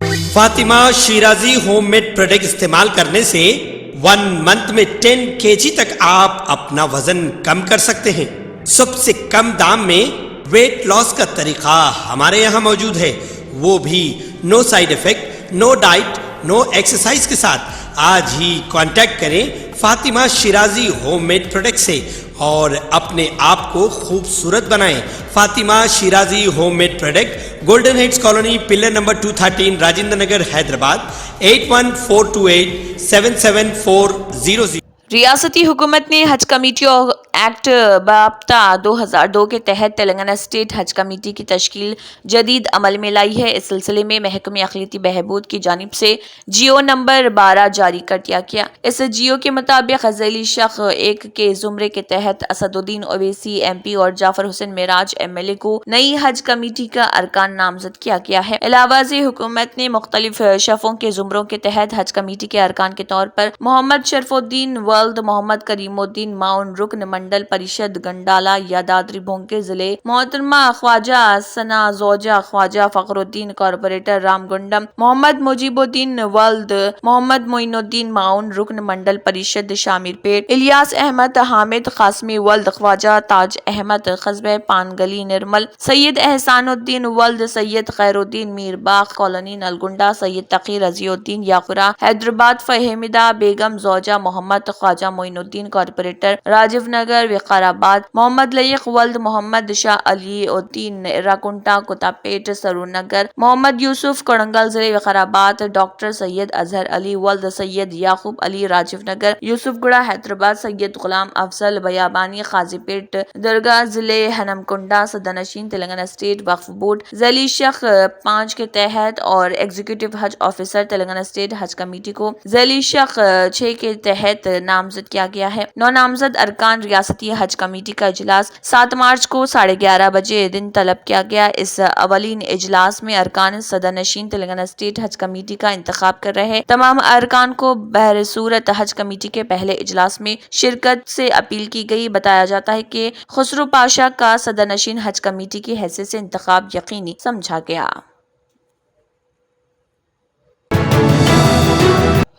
Fatima Shirazi home made product استعمال کرنے سے 1 منتھ میں 10 kg تک آپ اپنا وزن کم کر سکتے ہیں۔ سب سے کم دام میں ویٹ لاس کا طریقہ ہمارے یہاں موجود ہے، وہ بھی no side effect, no diet, no exercise کے ساتھ۔ آج ہی کانٹیکٹ کریں Fatima Shirazi home made product سے اور اپنے آپ کو خوبصورت بنائیں۔ Fatima Shirazi home made product, Golden Heights Colony, pillar number 213، Rajendra Nagar, Hyderabad, 8142877400۔ ریاستی حکومت نے حج کمیٹیوں ایکٹ باضابطہ 2002 کے تحت تلنگانہ اسٹیٹ حج کمیٹی کی تشکیل جدید عمل میں لائی ہے۔ اس سلسلے میں محکمہ اقلیتی بہبود کی جانب سے جیو نمبر 12 جاری کر دیا گیا۔ اس جیو کے مطابق ذیلی شق 1 کے زمرے کے تحت اسد الدین اویسی MP اور جعفر حسین معراج MLA کو نئی حج کمیٹی کا ارکان نامزد کیا گیا ہے۔ علاوہ ازیں حکومت نے مختلف شفوں کے زمروں کے تحت حج کمیٹی کے ارکان کے طور پر محمد شرف الدین ولد محمد کریم الدین معاون رکن منڈل پریشد گنڈالہ یادادری بھونکر ضلع، محترمہ خواجہ ثنا زوجہ خواجہ فخر الدین کارپوریٹر رام گنڈم، محمد مجیب الدین ولد محمد معین الدین معاون رکن منڈل پریشد شامیر پیٹ، الیاس احمد حامد قاسمی ولد خواجہ تاج احمد قصبہ پان گلی نرمل، سید احسان الدین ولد سید خیر الدین میر باغ کالونی نلگنڈا، سید تقی رضی الدین یاقورہ حیدرآباد، فہمیدہ بیگم زوجہ محمد خواجہ معین الدین کارپوریٹر راجیو نگر وقار آباد، محمد لائق ولد محمد شاہ علی الدین راکنٹا کتاپیٹ سرور نگر، محمد یوسف کڑنگل ضلع وقار آباد، ڈاکٹر سید اظہر علی ولد سید یعقوب علی راجیو نگر یوسف گڑھ حیدرآباد، سید غلام افضل بیابانی قاضی پیٹ درگاہ ضلع ہنمکنڈا، صدرنشین تلنگانہ اسٹیٹ وقف بورڈ ذیلی شق 5 کے تحت اور ایگزیکٹو حج آفیسر تلنگانہ اسٹیٹ حج کمیٹی کو ذیلی شق 6 کے تحت نامزد کیا گیا ہے۔ نو نامزد ارکان ریاستی حج کمیٹی کا اجلاس 7 مارچ کو 11:30 بجے دن طلب کیا گیا۔ اس اولین اجلاس میں ارکان صدرنشین تلنگانہ اسٹیٹ حج کمیٹی کا انتخاب کر رہے تمام ارکان کو بہر صورت حج کمیٹی کے پہلے اجلاس میں شرکت سے اپیل کی گئی۔ بتایا جاتا ہے کہ خسرو پاشا کا صدرنشین حج کمیٹی کی حیثیت سے انتخاب یقینی سمجھا گیا۔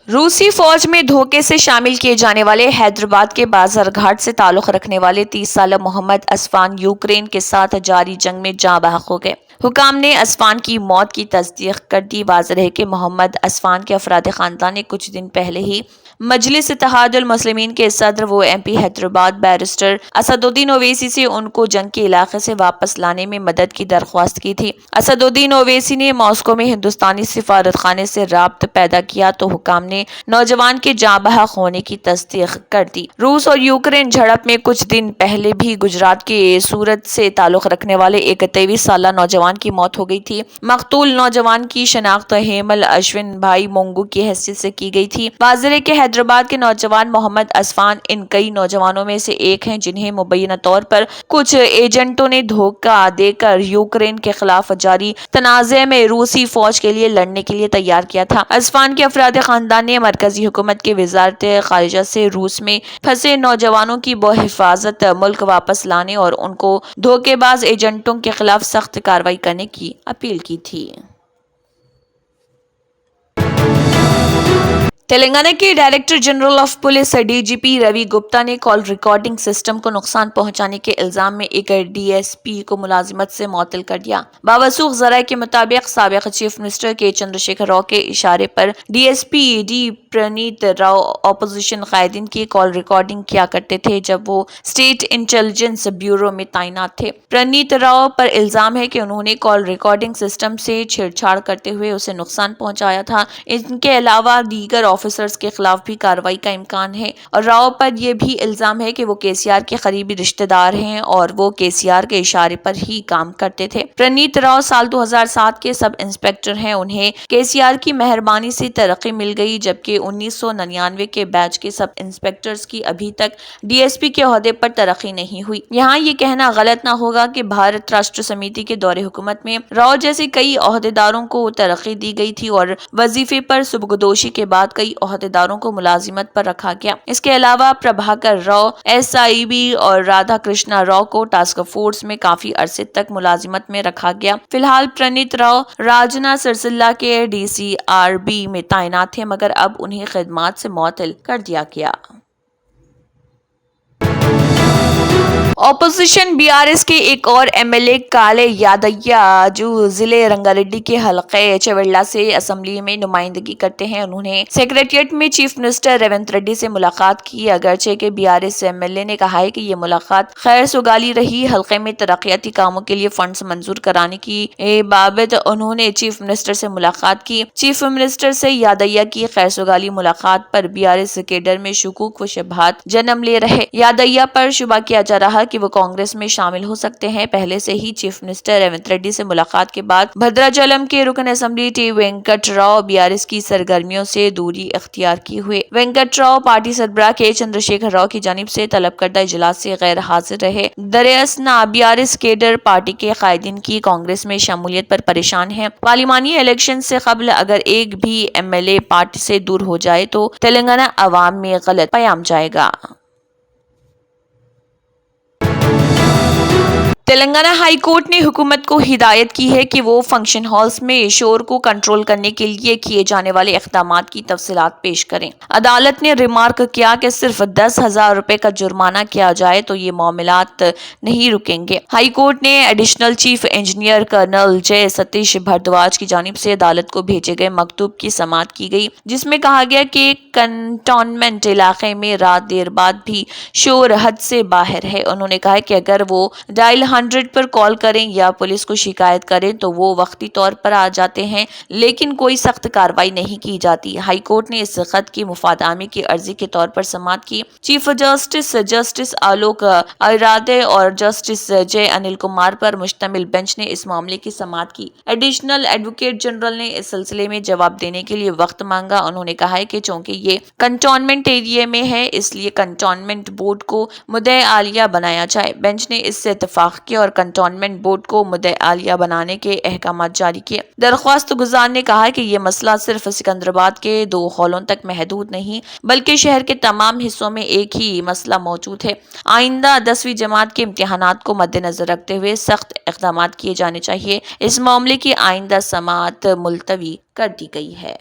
روسی فوج میں دھوکے سے شامل کیے جانے والے حیدرآباد کے بازار گھاٹ سے تعلق رکھنے والے 30 سالہ محمد اسفان یوکرین کے ساتھ جاری جنگ میں جاں بحق ہو گئے۔ حکام نے اسفان کی موت کی تصدیق کر دی۔ واضح ہے کہ محمد اسفان کے افراد خاندان نے کچھ دن پہلے ہی مجلس اتحاد المسلمین کے صدر و MP حیدرآباد بیرسٹر اسد الدین اویسی سے ان کو جنگ کے علاقے سے واپس لانے میں مدد کی درخواست کی تھی۔ اسد الدین اویسی نے ماسکو میں ہندوستانی سفارت خانے سے رابطہ پیدا کیا تو حکام نے نوجوان کے جاں بحق ہونے کی تصدیق کر دی۔ روس اور یوکرین جھڑپ میں کچھ دن پہلے بھی گجرات کے سورت سے تعلق رکھنے والے ایک 23 سالہ نوجوان کی موت ہو گئی تھی۔ مقتول نوجوان کی شناخت ہیمل اشون بھائی مونگو کی حیثیت سے کی گئی تھی۔ واضح ہے کہ حیدرآباد کے نوجوان محمد اسفان ان کئی نوجوانوں میں سے ایک ہیں جنہیں مبینہ طور پر کچھ ایجنٹوں نے دھوکہ دے کر یوکرین کے خلاف جاری تنازع میں روسی فوج کے لیے لڑنے کے لیے تیار کیا تھا۔ اسفان کے افراد خاندان نے مرکزی حکومت کے وزارت خارجہ سے روس میں پھنسے نوجوانوں کی بحفاظت ملک واپس لانے اور ان کو دھوکے باز ایجنٹوں کے خلاف سخت کارروائی کرنے کی اپیل کی تھی۔ تلنگانہ کے director general of police DGP روی گپتا نے کال ریکارڈنگ سسٹم کو نقصان پہنچانے کے الزام میں ایک DSP کو ملازمت سے معطل کر دیا۔ باوثوق ذرائع کے مطابق سابق چیف منسٹر کے چندرشیکھر راؤ کے اشارے پر DSP D Praneet Rao opposition قائدین کی کال ریکارڈنگ کیا کرتے تھے جب وہ اسٹیٹ انٹیلیجنس بیورو میں تعینات تھے۔ پرنیت راؤ پر الزام ہے کہ انہوں نے کال ریکارڈنگ سسٹم سے چھیڑ چھاڑ کرتے ہوئے اسے نقصان پہنچایا تھا۔ ان کے علاوہ دیگر آفیسرز کے خلاف بھی کارروائی کا امکان ہے اور راؤ پر یہ بھی الزام ہے کہ وہ KCR کے قریبی رشتہ دار ہیں اور وہ KCR کے اشارے پر ہی کام کرتے تھے۔ پرنیت راؤ سال 2007 کے سب انسپکٹر ہیں۔ انہیں KCR کی مہربانی سے ترقی مل گئی جبکہ 1999 کے بیچ کے سب انسپکٹرز کی ابھی تک DSP کے عہدے پر ترقی نہیں ہوئی۔ یہاں یہ کہنا غلط نہ ہوگا کہ بھارت راشٹر سمیتی کے دور حکومت میں راؤ جیسے کئی عہدیداروں کو ترقی دی گئی تھی اور وظیفے پر سبکدوشی کے بعد کئی कई ओहदेदारों को मुलाजिमत पर रखा गया। इसके अलावा प्रभाकर राव, SIB और राधा कृष्णा राव को टास्क फोर्स में काफी अरसे तक मुलाजिमत में रखा गया। फिलहाल प्रणीत राव राजना सिरसिल्ला के DCRB में तैनात थे, मगर अब उन्हें खिदमात से मुअत्तल कर दिया गया। ऑपोजिशन BRS के एक और MLA काले यादయ్య जो जिले रंगारेड्डी के हलके चवेला से असेंबली में नुमाइंदगी करते हैं, उन्होंने सेक्रेटरिएट में चीफ मिनिस्टर रेवंत रेड्डी से मुलाकात की। अगरचे के BRS MLA ने कहा है कि ये मुलाकात खैर सुगाली रही। हलके में तरक्याती कामों के लिए फंड्स मंजूर कराने की बाबत उन्होंने चीफ मिनिस्टर से मुलाकात की। चीफ मिनिस्टर से यादయ్య की खैर सुगाली मुलाकात पर BRS केडर में शुकूक व शुबहात जन्म ले रहे। यादయ్య पर शुबा किया जा रहा कि वो कांग्रेस में शामिल हो सकते हैं। पहले से ही चीफ मिनिस्टर रेवंत रेड्डी से मुलाकात के बाद भद्राचलम के रुकन assembly T Venkat Rao BRS की सरगर्मियों से दूरी इख्तियार किए हुए। वेंकट राव पार्टी सरबराह के चंद्रशेखर राव की जानिब से तलब करदा इजलास से गैर हाजिर रहे। दरअसल BRS केडर पार्टी के कायदीन की कांग्रेस में शमूलियत पर परेशान है। पार्लिमानी इलेक्शन से कबल अगर एक भी MLA पार्टी से दूर हो जाए तो तेलंगाना अवाम में गलत पैगाम जाएगा। तेलंगाना हाई कोर्ट ने हुकूमत को हिदायत की है कि वो फंक्शन हॉल्स में शोर को कंट्रोल करने के लिए किए जाने वाले इक़दामात की तफसीलात पेश करें। अदालत ने रिमार्क किया कि सिर्फ 10,000 रुपए का जुर्माना किया जाए तो ये मामलात नहीं रुकेंगे। हाई कोर्ट ने एडिशनल चीफ इंजीनियर कर्नल जय सतीश भारद्वाज की जानिब से अदालत को भेजे गए मकतूब की समाअत की गई, जिसमें कहा गया कि कंटोनमेंट इलाके में रात देर बाद भी शोर हद से बाहर है। उन्होंने कहा कि अगर वो डायल 100 पर कॉल करें या पुलिस को शिकायत करें तो वो वक्ती तौर पर आ जाते हैं, लेकिन कोई सख्त कार्रवाई नहीं की जाती। हाई कोर्ट ने इस खत की मुफादामी की अर्जी के तौर पर समाअत की। चीफ जस्टिस आलोक आराधे और जस्टिस जय अनिल कुमार पर मुश्तमिल बेंच ने इस मामले की समाअत की। एडिशनल एडवोकेट जनरल ने इस सिलसिले में जवाब देने के लिए वक्त मांगा। उन्होंने कहा है कि चूंकि ये कंटोनमेंट एरिया में है, इसलिए कंटोनमेंट बोर्ड को मुद्दे आलिया बनाया जाए। बेंच ने इससे इत्तेफाक किया और कंटोनमेंट बोर्ड को मुद्दे आलिया बनाने के अहकामात जारी किए। दरख्वास्त गुजार ने कहा कि यह मसला सिर्फ सिकंदराबाद के 2 हॉलों तक महदूद नहीं बल्कि शहर के तमाम हिस्सों में एक ही मसला मौजूद है। आइंदा 10वीं जमात के इम्तिहानात को मद्देनजर रखते हुए सख्त इक़दामात किए जाने चाहिए। इस मामले की आइंदा समाअत मुलतवी कर दी गई है।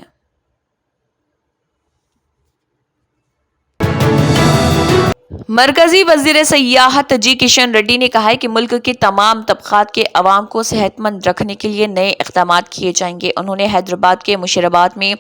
मरकजी वजीर सयाहत जी किशन रेड्डी ने कहा है कि मुल्क के तमाम तबकात के अवाम को सेहतमंद रखने के लिए नए इक़दामात किए जाएंगे। उन्होंने हैदराबाद के मुशीराबाद में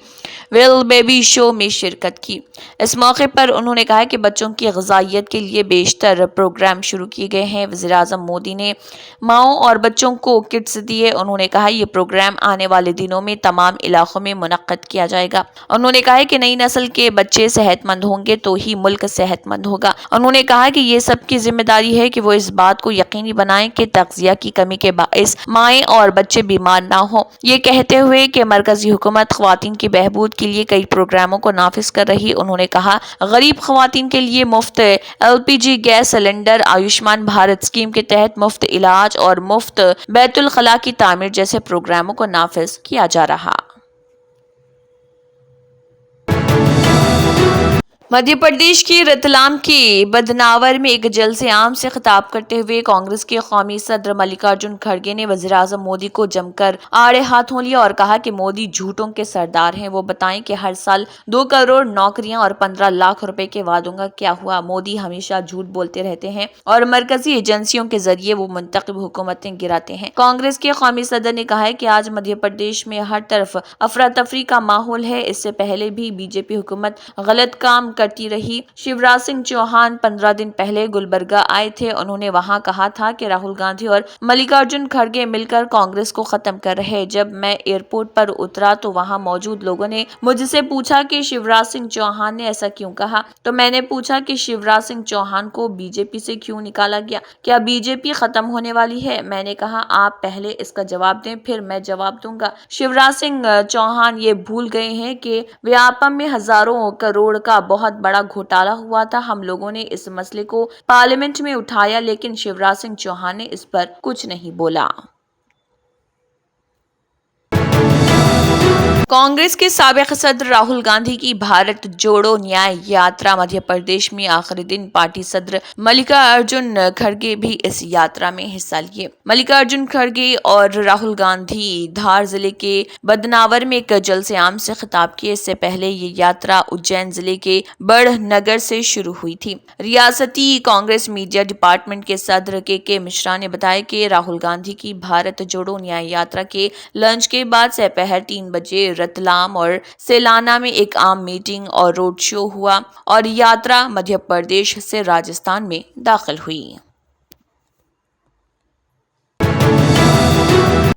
वेल बेबी शो में शिरकत की। इस मौके पर उन्होंने कहा कि बच्चों की ग़िज़ाइयत के लिए बेशतर प्रोग्राम शुरू किए गए हैं। वज़ीर आज़म मोदी ने माओं और बच्चों को किट्स दिए। उन्होंने कहा ये प्रोग्राम आने वाले दिनों में तमाम इलाकों में मुनक्कद किया जाएगा। उन्होंने कहा कि नई नस्ल के बच्चे सेहतमंद होंगे तो ही मुल्क सेहतमंद होगा। उन्होंने कहा कि ये सबकी जिम्मेदारी है कि वो इस बात को यकीनी बनाएं कि तग़ज़िया की कमी के बाइस माएँ और बच्चे बीमार ना हो। ये कहते हुए कि मरकजी हुकूमत ख़वातीन की बहबूद के लिए कई प्रोग्रामों को नाफिज कर रही। उन्होंने कहा गरीब ख़वातीन के लिए मुफ्त LPG gas cylinder, Ayushman Bharat scheme के तहत मुफ्त इलाज और मुफ्त बैतुल खला की तामीर जैसे प्रोग्रामों को नाफिज किया जा रहा। मध्य प्रदेश की रतलाम के बदनावर में एक जलसे आम से खिताब करते हुए कांग्रेस के कौमी सदर मल्लिकार्जुन खड़गे ने वज़ीर आज़म मोदी को जमकर आड़े हाथों लिया और कहा कि मोदी झूठों के सरदार हैं। वो बताएं कि हर साल 2 करोड़ नौकरियां और 15 लाख रुपए के वादों का क्या हुआ। मोदी हमेशा झूठ बोलते रहते हैं और मरकजी एजेंसियों के जरिए वो मुंतखब हुकूमतें गिराते हैं। कांग्रेस के कौमी सदर ने कहा है कि आज मध्य प्रदेश में हर तरफ अफरा तफरी का माहौल है। इससे पहले भी बीजेपी हुकूमत गलत काम करती रही। शिवराज सिंह चौहान 15 दिन पहले गुलबर्गा आए थे। उन्होंने वहां कहा था कि राहुल गांधी और मल्लिकार्जुन खड़गे मिलकर कांग्रेस को खत्म कर रहे। जब मैं एयरपोर्ट पर उतरा तो वहां मौजूद लोगों ने मुझसे पूछा कि शिवराज सिंह चौहान ने ऐसा क्यों कहा, तो मैंने पूछा कि शिवराज सिंह चौहान को बीजेपी से क्यों निकाला गया, क्या बीजेपी खत्म होने वाली है। मैंने कहा आप पहले इसका जवाब दें फिर मैं जवाब दूंगा। शिवराज सिंह चौहान ये भूल गए हैं कि व्यापम में हजारों करोड़ का बहुत बड़ा घोटाला हुआ था। हम लोगों ने इस मसले को पार्लियामेंट में उठाया लेकिन शिवराज सिंह चौहान ने इस पर कुछ नहीं बोला। कांग्रेस के साबिक सदर राहुल गांधी की भारत जोड़ो न्याय यात्रा मध्य प्रदेश में आखिरी दिन पार्टी सदर मल्लिकार्जुन खड़गे भी इस यात्रा में हिस्सा लिए। मल्लिकार्जुन खड़गे और राहुल गांधी धार जिले के बदनावर में एक जलसे आम से खिताब किए। इससे पहले ये यात्रा उज्जैन जिले के बड़नगर से शुरू हुई थी। रियासती कांग्रेस मीडिया डिपार्टमेंट के सदर के मिश्रा ने बताया कि राहुल गांधी की भारत जोड़ो न्याय यात्रा के लंच के बाद दोपहर 3 बजे रतलाम और सेलाना में एक आम मीटिंग और रोड शो हुआ और यात्रा मध्य प्रदेश से राजस्थान में दाखिल हुई।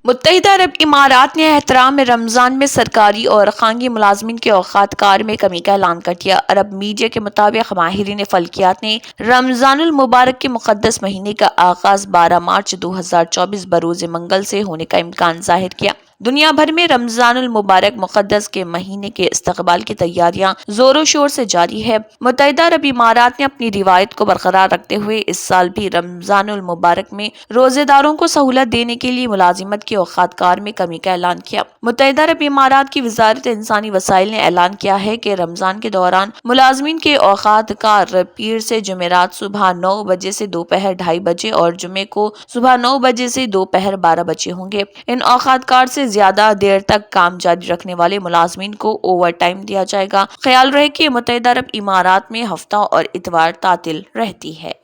मुत्तहिदा अरब इमारात ने एहतराम में रमजान में सरकारी और खानगी मुलाजमिन के औकात कार में कमी का ऐलान कर दिया। अरब मीडिया के मुताबिक माहिरीन फल्कियात ने रमजानुल मुबारक के मुकद्दस महीने का आगाज 12 मार्च 2024 बरोज मंगल से होने का इम्कान जाहिर किया। दुनिया भर में रमजानुल मुबारक मुकद्दस के महीने के इस्तकबाल की तैयारियां जोरों शोर से जारी है। मुत्तहिदा अरब इमारात ने अपनी रिवायत को बरकरार रखते हुए इस साल भी रमजानुल मुबारक में रोजेदारों को सहूलत देने के लिए मुलाजिमत के औकात कार में कमी का ऐलान किया। मुत्तहिदा अरब इमारात की वजारत इंसानी वसाइल ने ऐलान किया है कि रमजान के दौरान मुलाजमीन के औकात कार पीर से जुमेरात सुबह 9 बजे से दोपहर 2:30 बजे और जुमे को सुबह 9 बजे से दोपहर 12 बजे होंगे। इन औकात कार से ज्यादा देर तक काम जारी रखने वाले मुलाजमीन को ओवर टाइम दिया जाएगा। ख्याल रहे कि मुत्तहिदा अरब इमारात में हफ्ता और इतवार तातिल रहती है।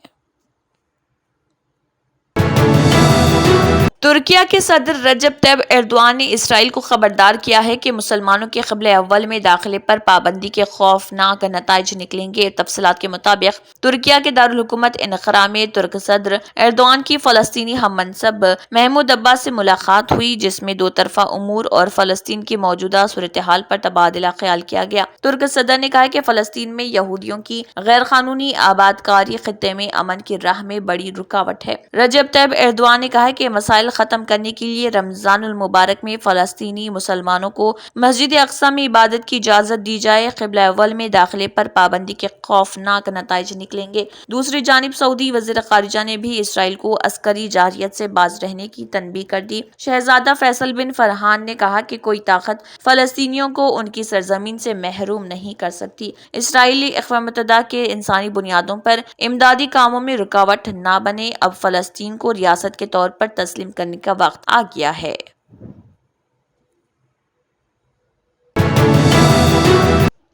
तुर्किया के सदर रजब तैयब एर्दोआन ने इसराइल को खबरदार किया है कि मुसलमानों के क़िबले अव्वल में दाखिले पर पाबंदी के खौफनाक नताइज निकलेंगे। तफसीलात के मुताबिक तुर्किया के दारुल हुकूमत इनक़रा में तुर्क सदर एर्दोआन की फ़लस्तीनी हम मनसब महमूद अब्बास से मुलाकात हुई, जिसमें दो तरफ़ा उमूर और फ़लस्तीन की मौजूदा सूरत हाल पर तबादला ख्याल किया गया। तुर्क सदर ने कहा कि फ़लस्तीन में यहूदियों की गैर कानूनी आबादकारी खित्ते में अमन की राह में बड़ी रुकावट है। रजब तैयब एर्दोआन ने कहा कि मसाइल खत्म करने के लिए रमजानुल मुबारक में फलस्तीनी मुसलमानों को मस्जिद अक्सा में इबादत की इजाजत दी जाए। क़िबला अव्वल में दाखिले पर पाबंदी के खौफनाक नताइज निकलेंगे। दूसरी जानिब सऊदी वज़ीर ख़ारिजा ने भी इसराइल को अस्करी जारियत से बाज रहने की तनबीह कर दी। शहजादा फैसल बिन फरहान ने कहा कि कोई ताकत फलस्तीनियों को उनकी सरजमीन से महरूम नहीं कर सकती। इसराइली अक़वाम मुत्तहिदा के इंसानी बुनियादों पर इमदादी कामों में रुकावट न बने। अब फलस्तीन को रियासत के तौर पर तस्लीम करने का वक्त आ गया है।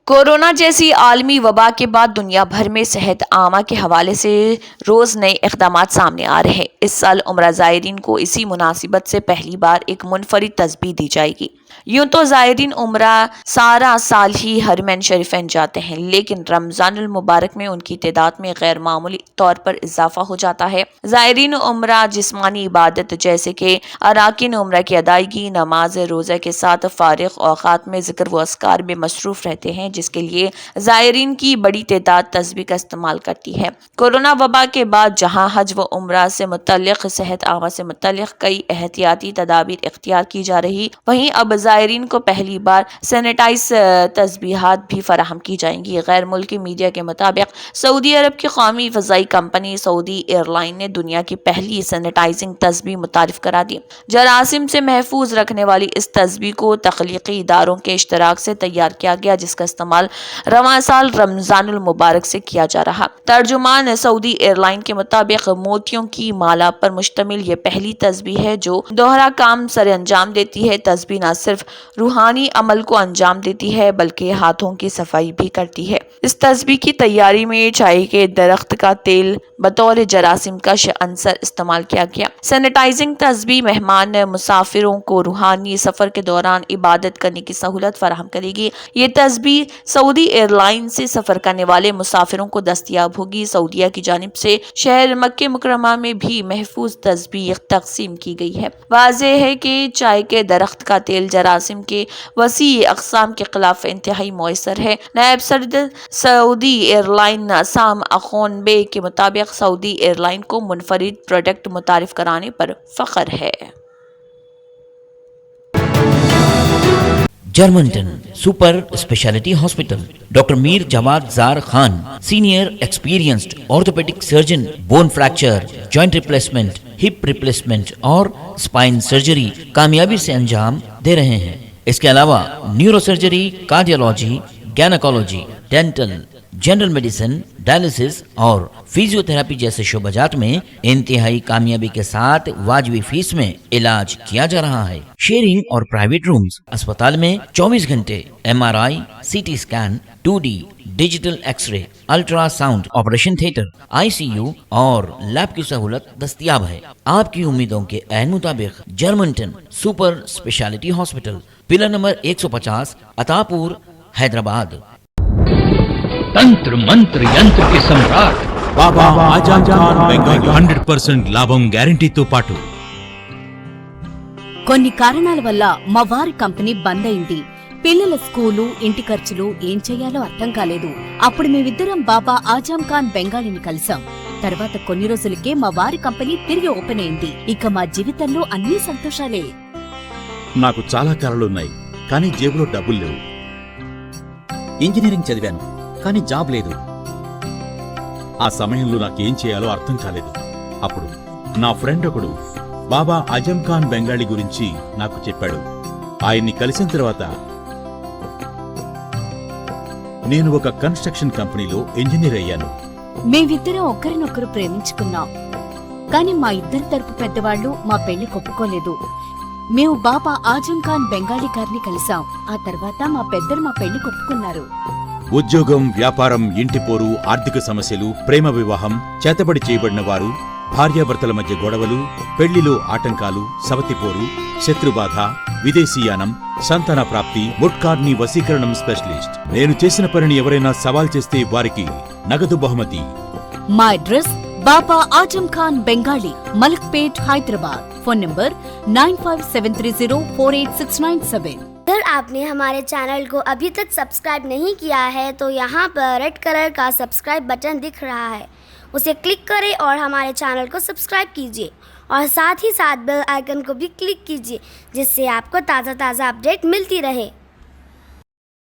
कोरोना जैसी आलमी वबा के बाद दुनिया भर में सेहत आमा के हवाले से रोज नए इक़दामात सामने आ रहे हैं। इस साल उम्रा ज़ायरीन को इसी मुनासिबत से पहली बार एक मुनफरिद तस्बीह दी जाएगी। यूं तो ज़ायरीन उम्रा सारा साल ही हरमैन शरीफैन जाते हैं, लेकिन रमजानुल मुबारक में उनकी तादाद में गैर मामूली तौर पर इजाफा हो जाता है। ज़ायरीन उम्रा जिस्मानी इबादत जैसे कि अराकिन उम्रा की अदायगी, नमाज रोज़ा के साथ फारिग औक़ात में ज़िक्र व अस्कार में मसरूफ़ रहते हैं, जिसके लिए ज़ायरीन की बड़ी तादाद तस्बीह का इस्तेमाल करती है। कोरोना वबा के बाद जहाँ हज व उम्रा से मुतल्लिक़ सेहत आमा से मुतल्लिक़ कई एहतियाती तदाबीर इख्तियार की जा रही, वहीं अब ज़ायरीन को पहली बार सैनिटाइज तस्बीहात भी फराहम की जाएंगी। गैर मुल्की मीडिया के मुताबिक सऊदी अरब की कौमी फ़ज़ाई कंपनी सऊदी एयरलाइन ने दुनिया की पहली सैनिटाइजिंग तस्बीह मुतारिफ करा दी। जरासीम से महफूज रखने वाली इस तस्बीह को तख्लीकी इदारों के इश्तराक से तैयार किया गया, जिसका इस्तेमाल रवां साल रमजानुल मुबारक से किया जा रहा। तर्जुमान सऊदी एयरलाइन के मुताबिक मोतियों की माला पर मुश्तमिल ये पहली तस्बीह है जो दोहरा काम सर अंजाम देती है। तस्बीह न सिर्फ रूहानी अमल को अंजाम देती है बल्कि हाथों की सफाई भी करती है। इस तस्बीह की तैयारी में चाय के दरख्त का तेल बतौर जरासीम का अंसर इस्तेमाल किया गया। सैनिटाइजिंग तस्बीह मेहमान मुसाफिरों को रूहानी सफर के दौरान इबादत करने की सहूलत फराहम करेगी। ये तस्बीह सऊदी एयरलाइन से सफर करने वाले मुसाफिरों को दस्तयाब होगी। सऊदीया की जानिब से शहर मक्के मुकर्रमा में भी महफूज तस्बीह तकसीम की गई है। वाज़ेह है कि चाय के दरख्त का तेल जरासीम के वसी अक़साम के खिलाफ इंतहाई मौसर है। नायब सदर सऊदी एयरलाइन साम अखोन बे के मुताबिक सऊदी एयरलाइन को मुनफरिद प्रोडक्ट मुतारिफ कराने पर फख्र है। Germanten super speciality hospital, doctor Mir Jawad Zar Khan, senior experienced orthopaedic surgeon, bone fracture, joint replacement, hip replacement और स्पाइन सर्जरी कामयाबी से अंजाम दे रहे हैं। इसके अलावा neurosurgery, cardiology, gynaecology, dental, general medicine, dialysis और फिजियोथेरेपी जैसे शोबाजात में इंतहाई कामयाबी के साथ वाजबी फीस में इलाज किया जा रहा है। शेयरिंग और प्राइवेट रूम्स। अस्पताल में 24 घंटे MRI, CT scan, 2D digital x-ray, ultrasound, operation theatre, ICU और लैब की सहूलत दस्तयाब है। आपकी उम्मीदों के ऐन मुताबिक Germanten super speciality hospital, pillar number 150, Attapur, Hyderabad. तंत्र मंत्र यंत्र के सम्राट బాబా ఆజం ఖాన్ బెంగాలీ 100% లాభం గ్యారంటీతో పాటు కొన్ని కారణాల వల్ల మా వారి కంపెనీ బంద్ అయింది. పిల్లల స్కూలు, ఇంటి ఖర్చులు ఏం చెయ్యాలో అర్థం కాలేదు. అప్పుడు మేమిద్దరం బాబా ఆజం ఖాన్ బెంగాలీని కలిసాం. తర్వాత కొన్ని రోజులకే మా వారి కంపెనీ తిరిగి ఓపెన్ అయింది. ఇక మా జీవితంలో అన్ని సంతోషాలే. నాకు చాలా కలలున్నాయి, కానీ జేబులో డబ్బులు లేవు. ఇంజనీరింగ్ చదివాను, కానీ జాబ్ లేదు. ఆ సమయంలో నాకేం చేయాలో అర్థం కాలేదు. అప్పుడు నా ఫ్రెండ్ ఒకడు బాబా ఆజం ఖాన్ బెంగాలీ గురించి నాకు చెప్పాడు. ఆయన్ని కలిసిన తర్వాత నేను ఒక కన్స్ట్రక్షన్ కంపెనీలో ఇంజనీర్ అయ్యాను. మేమిద్దరం ఒకరినొకరు ప్రేమించుకున్నాం. కాని మా ఇద్దరి తరపు పెద్దవాళ్లు మా పెళ్లి ఒప్పుకోలేదు. మేము బాబా ఆజం ఖాన్ బెంగాలీ గారిని కలిసాం. ఆ తర్వాత మా పెద్దలు మా పెళ్లి ఒప్పుకున్నారు. ఉద్యోగం, వ్యాపారం, ఇంటి పోరు, ఆర్థిక సమస్యలు, ప్రేమ వివాహం, చేతబడి చేయబడిన వారు, భార్యాభర్తల మధ్య గొడవలు, పెళ్లిలో ఆటంకాలు, సవతిపోరు, శత్రుబాధ, విదేశీయానం, సంతాన ప్రాప్తి, ముట్కార్ని వశీకరణం స్పెషలిస్ట్. నేను చేసిన పనిని ఎవరైనా సవాల్ చేస్తే వారికి నగదు బహుమతి. మా address Baba Azam Khan Bengali, Malakpet, Hyderabad. Phone number 9573048697। अगर आपने हमारे चैनल को अभी तक सब्सक्राइब नहीं किया है तो यहाँ पर रेड कलर का सब्सक्राइब बटन दिख रहा है, उसे क्लिक करें और हमारे चैनल को सब्सक्राइब कीजिए और साथ ही साथ बेल आइकन को भी क्लिक कीजिए, जिससे आपको ताज़ा अपडेट मिलती रहे।